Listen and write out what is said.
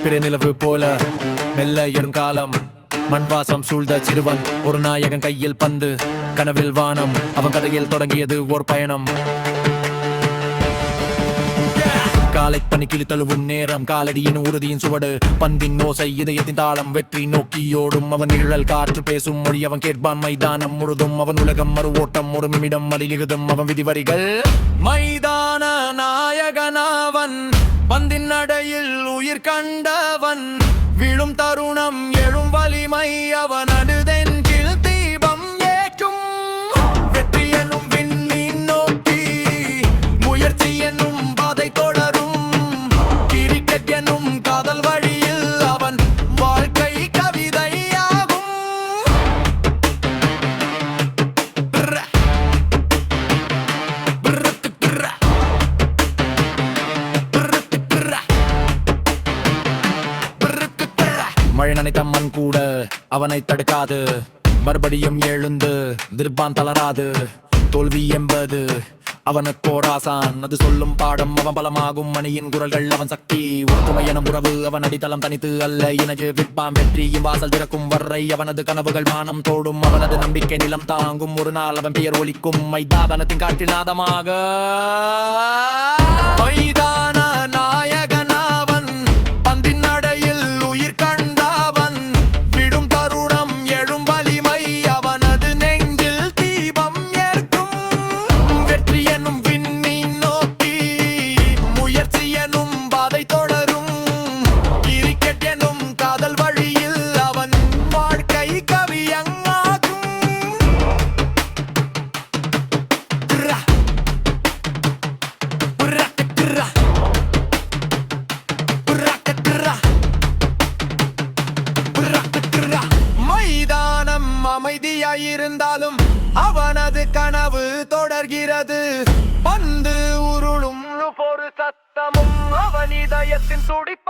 பிறநிலவு போல மெல்ல எழுங்காலம் மண்வாசம் சூழ்ந்த சிறுவன் ஒரு நாயகன் கையில் பந்து கனவில் வானம் அவன் கதையில் தொடங்கியது ஓர் பயணம். காலை பனி கிளி தழுவும் நேரம் காலடியின் உறுதியின் சுவடு பந்தின் ஓசை இதயத்தின் தாளம் வெற்றி நோக்கியோடும் அவன் நிழல் காற்று பேசும் மொழி அவன் கேட்பான் மைதானம் முழுதும் அவன் உலகம் மறு ஓட்டம் ஒரு நிமிடம் மறியுதும் அவன் விதிவரிகள் மைதான நாயகனாவன் பந்தின் நடையில் உயிர் கண்டவன் விழும் தருணம் எழும் வலிமை அவன் அடுதென்றில் தீபம் ஏற்றும் வெற்றி எனும் விண்மீன் நோக்கி முயற்சி என்னும் பாதை தொடரும் கிரிக்கெட் எனும் காதல் வழியில் அவன் வாழ்க்கை கவிதையாகும். மழை நனைத்த மண் கூட அவனை தடுக்காது மறுபடியும் எழுந்து திருப்பான் தளராது தோல்வி என்பது அவனுக்கு ஓராசான் அது சொல்லும் பாடம் அவன் பலமாகும் மணியின் குரல்கள் அவன் சக்தி ஒற்றுமை எனும் உறவு அவன் அடித்தளம் தனித்து அல்ல இனஜு விற்பான் வெற்றியும் வாசல் திறக்கும் வரை அவனது கனவுகள் வானம் தோடும் அவனது நம்பிக்கை நிலம் தாங்கும் ஒரு நாள் அவன் பெயர் ஒலிக்கும் மைதானத்தின் காற்றில் நாதமாக மைதான நாயகனாவன் பந்தின் நடையில் உயிர் கண்டவன் விடும் தருணம் எழும் வலிமை அவனது நெஞ்சில் தீபம் ஏற்கும் வெற்றி எனும் விண்மீன் நோக்கி முயற்சி எனும் பாதை தொடரும் கிரிக்கெட் எனும் காதல் வழியில் அவன் வாழ்க்கை கவியங்காகும். மைதானம் அமைதியாயிருந்தாலும் அவனது கனவு தொடர்கிறது பந்து உருளும் ஒரு சத்தமும் அவன் இதயத்தின் துடிப்பு